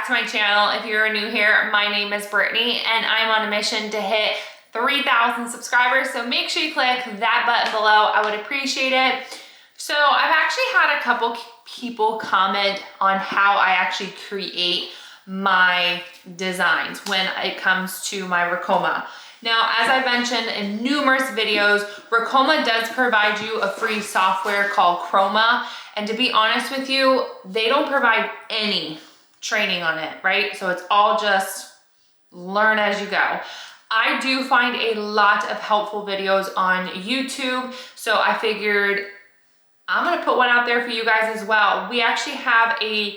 to my channel. If you're new here, my name is Brittany and I'm on a mission to hit 3,000 subscribers. So make sure you click that button below. I would appreciate it. So I've actually had a couple people comment on how I actually create my designs when it comes to my RICOMA. Now, as I mentioned in numerous videos, RICOMA does provide you a free software called Chroma. And to be honest with you, they don't provide any training on it, right? So it's all just learn as you go. I do find a lot of helpful videos on YouTube. So I figured I'm gonna put one out there for you guys as well. We actually have an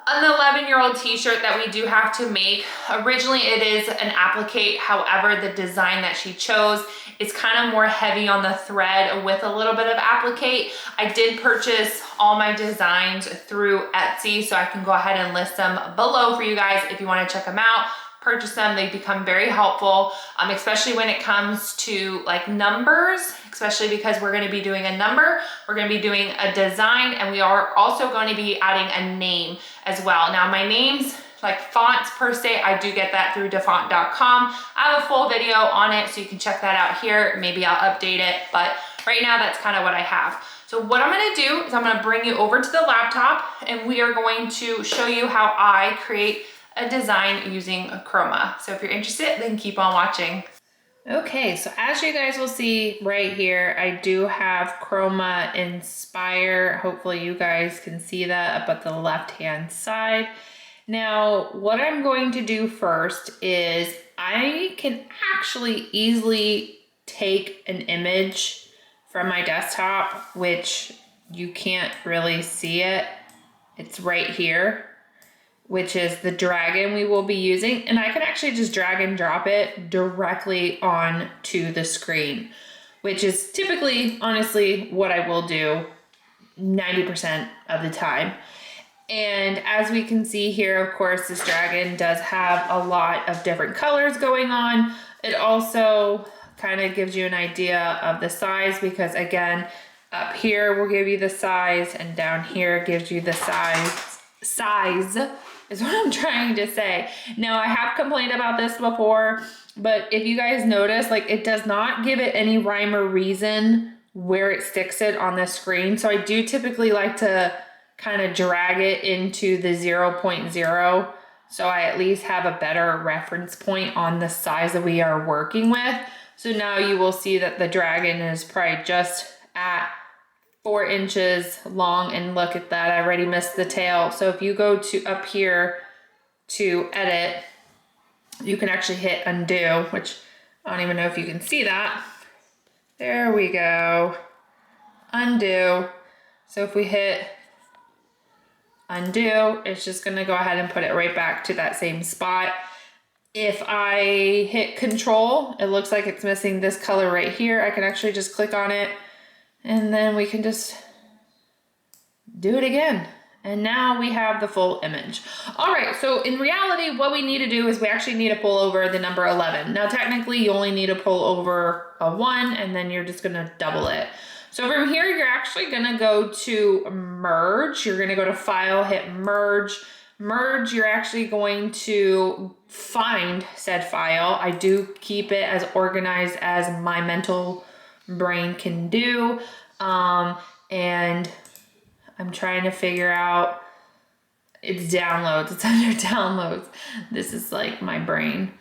11-year-old t-shirt that we do have to make. Originally it is an applique, however, the design that she chose is kind of more heavy on the thread with a little bit of applique. I did purchase all my designs through Etsy, so I can go ahead and list them below for you guys if you want to check them out. Purchase them, they become very helpful, especially when it comes to like numbers, especially because we're going to be doing a number, we're going to be doing a design, and we are also going to be adding a name as well. Now my names, like fonts per se, I do get that through defont.com. I have a full video on it, so you can check that out here. Maybe I'll update it, but right now that's kind of what I have. So what I'm going to do is I'm going to bring you over to the laptop and we are going to show you how I create a design using Chroma. So if you're interested, then keep on watching. Okay, so as you guys will see right here, I do have Chroma Inspire. Hopefully you guys can see that up at the left-hand side. Now, what I'm going to do first is I can actually easily take an image from my desktop, which you can't really see it. It's right here, which is the dragon we will be using. And I can actually just drag and drop it directly onto the screen, which is typically, honestly, what I will do 90% of the time. And as we can see here, of course, this dragon does have a lot of different colors going on. It also kind of gives you an idea of the size because, again, up here will give you the size and down here gives you the size is what I'm trying to say. Now, I have complained about this before, but if you guys notice, like, it does not give it any rhyme or reason where it sticks it on the screen. So I do typically like to kind of drag it into the 0.0, so I at least have a better reference point on the size that we are working with. So now you will see that the dragon is probably just at 4 inches long, and look at that, I already missed the tail. So if you go to up here to edit, you can actually hit undo, which I don't even know if you can see that. There we go, undo. So if we hit undo, it's just gonna go ahead and put it right back to that same spot. If I hit control, it looks like it's missing this color right here. I can actually just click on it and then we can just do it again. And now we have the full image. All right, so in reality, what we need to do is we actually need to pull over the number 11. Now, technically, you only need to pull over a 1, and then you're just gonna double it. So from here, you're actually gonna go to merge. You're gonna go to file, hit merge. Merge, you're actually going to find said file. I do keep it as organized as my mental brain can do. And I'm trying to figure out, it's downloads, it's under downloads. This is like my brain.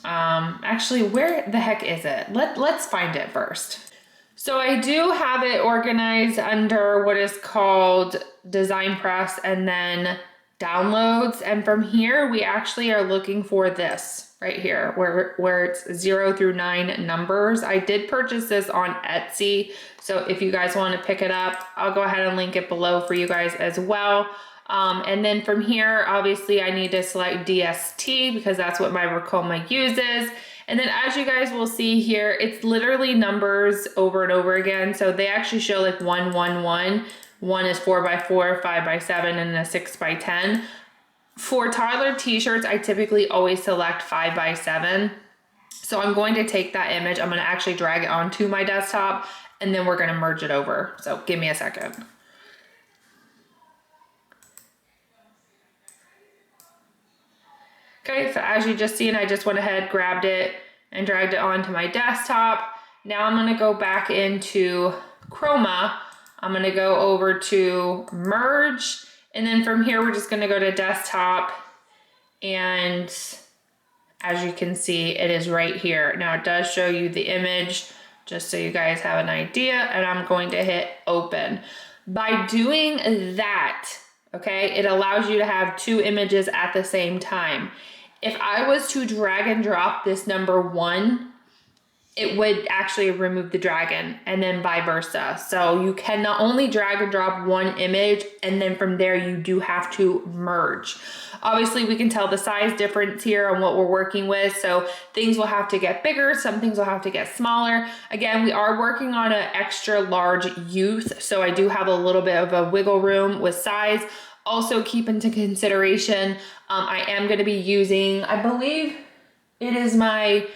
Actually, where the heck is it? Let's find it first. So I do have it organized under what is called Designpress and then downloads. And from here, we actually are looking for this right here where it's 0 through 9 numbers. I did purchase this on Etsy. So if you guys want to pick it up, I'll go ahead and link it below for you guys as well. And then from here, obviously I need to select DST because that's what my RICOMA uses. And then as you guys will see here, it's literally numbers over and over again. So they actually show like 1, 1, 1. 1 is 4x4, 5x7, and a 6x10. For toddler t-shirts, I typically always select 5x7. So I'm going to take that image, I'm going to actually drag it onto my desktop, and then we're going to merge it over. So give me a second. Okay, so as you just seen, I just went ahead, grabbed it, and dragged it onto my desktop. Now I'm gonna go back into Chroma. I'm gonna go over to merge, and then from here, we're just gonna go to desktop, and as you can see, it is right here. Now it does show you the image, just so you guys have an idea, and I'm going to hit open. By doing that, okay, it allows you to have two images at the same time. If I was to drag and drop this number 1, it would actually remove the dragon, and then vice versa. So you can not only drag and drop one image, and then from there you do have to merge. Obviously we can tell the size difference here on what we're working with. So things will have to get bigger, some things will have to get smaller. Again, we are working on an extra large youth, so I do have a little bit of a wiggle room with size. Also keep into consideration, I am gonna be using, I believe it is my,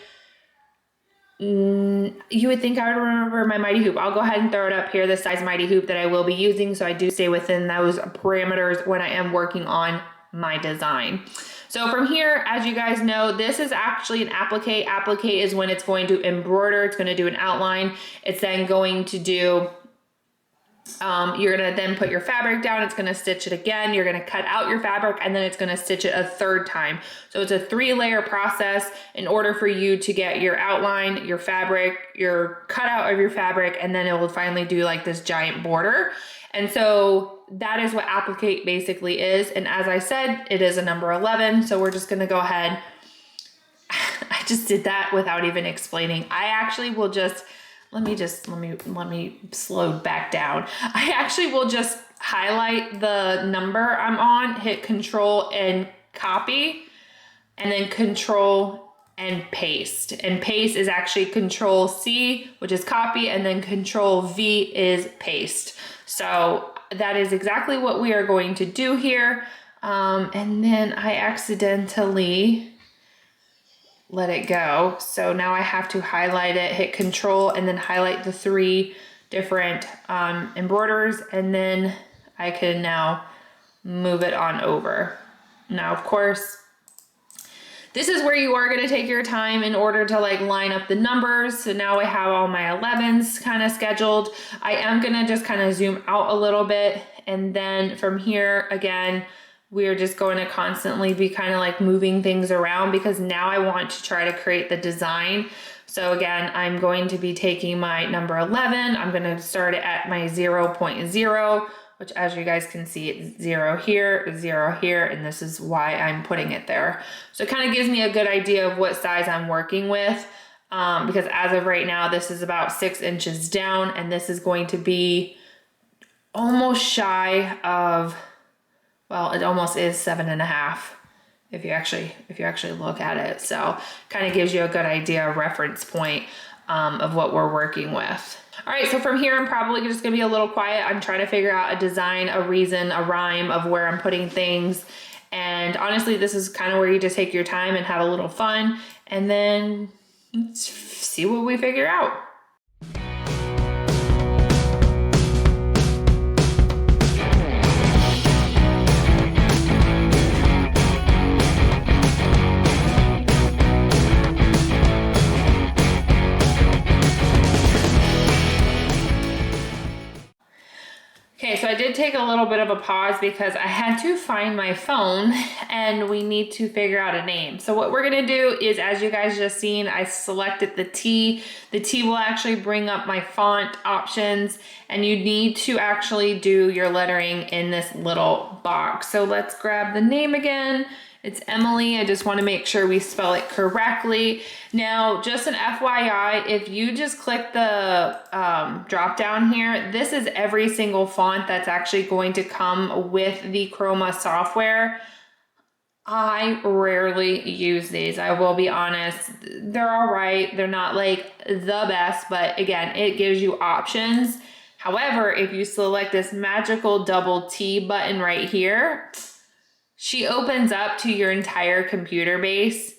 you would think I would remember my mighty hoop. I'll go ahead and throw it up here, the size mighty hoop that I will be using, so I do stay within those parameters when I am working on my design. So from here, as you guys know, this is actually an applique. Applique is when it's going to embroider, it's gonna do an outline. It's then going to do, you're gonna then put your fabric down, it's gonna stitch it again, you're gonna cut out your fabric, and then it's gonna stitch it a third time. So it's a 3-layer process in order for you to get your outline, your fabric, your cutout of your fabric, and then it will finally do like this giant border. And so that is what applique basically is. And as I said, it is a number 11. So we're just gonna go ahead. I just did that without even explaining. I actually will just, let me slow back down. I actually will just highlight the number I'm on, hit Control and copy, and then Control and paste. And paste is actually Control C, which is copy, and then Control V is paste. So that is exactly what we are going to do here. And then I accidentally let it go. So now I have to highlight it, hit Control, and then highlight the 3 different embroiders, and then I can now move it on over. Now, of course, this is where you are gonna take your time in order to like line up the numbers. So now I have all my 11s kind of scheduled. I am gonna just kind of zoom out a little bit, and then from here, again, we're just going to constantly be kind of like moving things around, because now I want to try to create the design. So again, I'm going to be taking my number 11. I'm going to start it at my 0.0, which as you guys can see, it's 0 here, 0 here, and this is why I'm putting it there. So it kind of gives me a good idea of what size I'm working with, because as of right now, this is about 6 inches down, and this is going to be almost shy of, well, it almost is 7.5 if you actually look at it. So kind of gives you a good idea, a reference point of what we're working with. All right, so from here, I'm probably just gonna be a little quiet. I'm trying to figure out a design, a reason, a rhyme of where I'm putting things. And honestly, this is kind of where you just take your time and have a little fun, and then let's see what we figure out. Okay, so I did take a little bit of a pause because I had to find my phone, and we need to figure out a name. So what we're gonna do is, as you guys just seen, I selected the T. The T will actually bring up my font options, and you need to actually do your lettering in this little box. So let's grab the name again. It's Emily. I just want to make sure we spell it correctly. Now, just an FYI, if you just click the drop down here, this is every single font that's actually going to come with the Chroma software. I rarely use these, I will be honest. They're all right. They're not like the best, but again, it gives you options. However, if you select this magical double T button right here, she opens up to your entire computer base,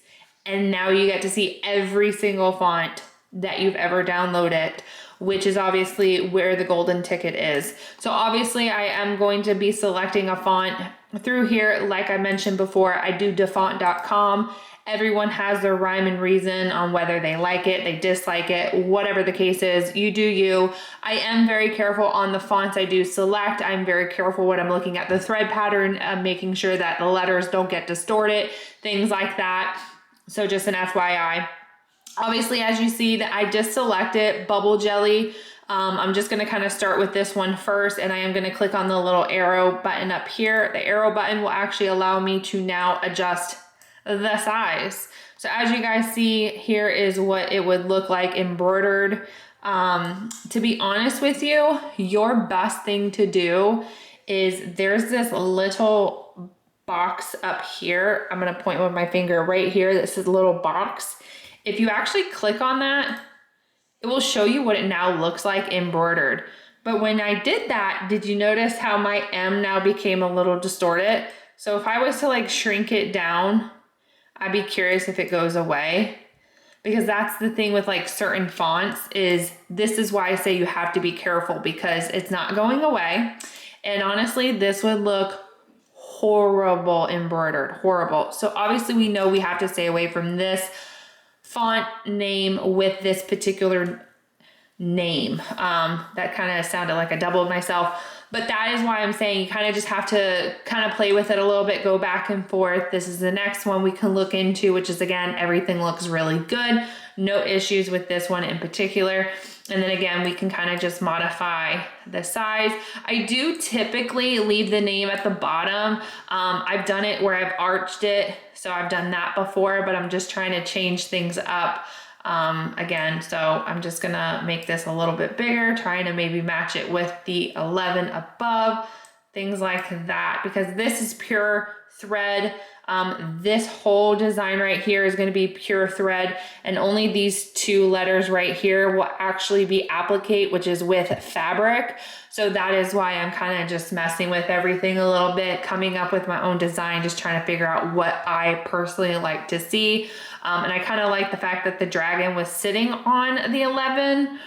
and now you get to see every single font that you've ever downloaded. which is obviously where the golden ticket is. So obviously I am going to be selecting a font through here. Like I mentioned before, I do defont.com. Everyone has their rhyme and reason on whether they like it, they dislike it, whatever the case is, you do you. I am very careful on the fonts I do select. I'm very careful when I'm looking at the thread pattern, making sure that the letters don't get distorted, things like that. So just an FYI. Obviously, as you see that I just selected Bubble Jelly. I'm just gonna kind of start with this one first, and I am gonna click on the little arrow button up here. The arrow button will actually allow me to now adjust the size. So as you guys see, here is what it would look like embroidered. To be honest with you, your best thing to do is there's this little box up here. I'm gonna point with my finger right here. This is a little box. If you actually click on that, it will show you what it now looks like embroidered. But when I did that, did you notice how my M now became a little distorted? So if I was to like shrink it down, I'd be curious if it goes away, because that's the thing with like certain fonts is this is why I say you have to be careful, because it's not going away. And honestly, this would look horrible embroidered, horrible. So obviously we know we have to stay away from this font name with this particular name. That kind of sounded like I doubled myself. But that is why I'm saying you kind of just have to kind of play with it a little bit, go back and forth. This is the next one we can look into, which is again, everything looks really good. No issues with this one in particular. And then again, we can kind of just modify the size. I do typically leave the name at the bottom. I've done it where I've arched it. So I've done that before, but I'm just trying to change things up. Again, so I'm just gonna make this a little bit bigger, trying to maybe match it with the 11 above, things like that, because this is pure thread. This whole design right here is going to be pure thread, and only these two letters right here will actually be applique, which is with fabric. So that is why I'm kind of just messing with everything a little bit, coming up with my own design, just trying to figure out what I personally like to see. And I kind of like the fact that the dragon was sitting on the 11.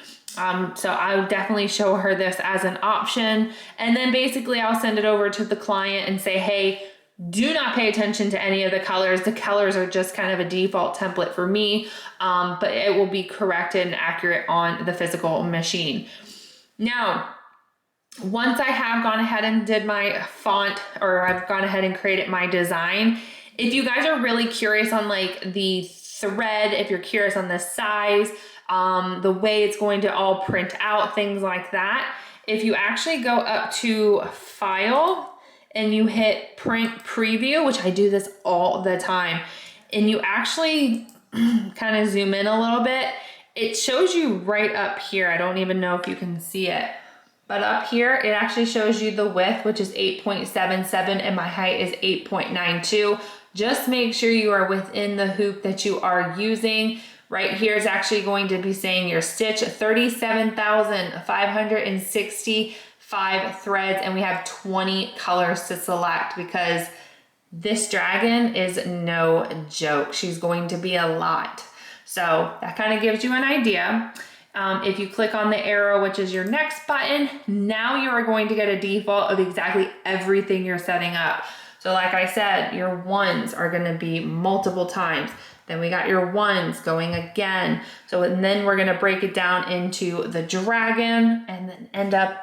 So I would definitely show her this as an option. And then basically I'll send it over to the client and say, hey, do not pay attention to any of the colors. The colors are just kind of a default template for me, but it will be corrected and accurate on the physical machine. Now, once I have gone ahead and did my font, or I've gone ahead and created my design, if you guys are really curious on like the thread, if you're curious on the size, the way it's going to all print out, things like that, if you actually go up to File and you hit Print Preview, which I do this all the time, and you actually kind of zoom in a little bit, it shows you right up here. I don't even know if you can see it, but up here, it actually shows you the width, which is 8.77, and my height is 8.92. Just make sure you are within the hoop that you are using. Right here is actually going to be saying your stitch, 37,565 threads, and we have 20 colors to select because this dragon is no joke. She's going to be a lot. So that kind of gives you an idea. If you click on the arrow, which is your next button, now you are going to get a default of exactly everything you're setting up. So like I said, your ones are going to be multiple times. Then we got your ones going again. So and then we're going to break it down into the dragon and then end up,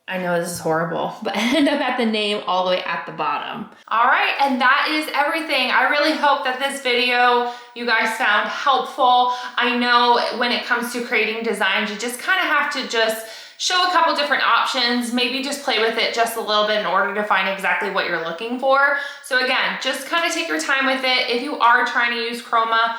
I know this is horrible, but end up at the name all the way at the bottom. All right, and that is everything. I really hope that this video you guys found helpful. I know when it comes to creating designs, you just kind of have to just show a couple different options, maybe just play with it just a little bit in order to find exactly what you're looking for. So again, just kind of take your time with it. If you are trying to use Chroma,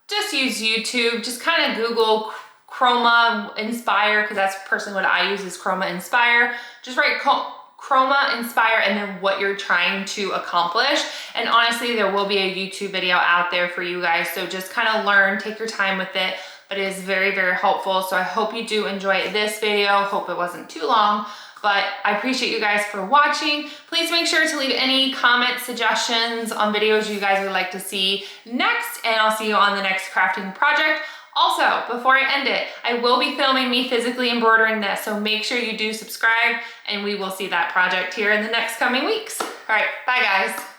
just use YouTube, just kind of Google Chroma Inspire, because that's personally what I use is Chroma Inspire. Just write Chroma Inspire and then what you're trying to accomplish. And honestly, there will be a YouTube video out there for you guys. So just kind of learn, take your time with it. But it is very, very helpful. So I hope you do enjoy this video. Hope it wasn't too long, but I appreciate you guys for watching. Please make sure to leave any comments, suggestions on videos you guys would like to see next, and I'll see you on the next crafting project. Also, before I end it, I will be filming me physically embroidering this, so make sure you do subscribe and we will see that project here in the next coming weeks. All right, bye guys.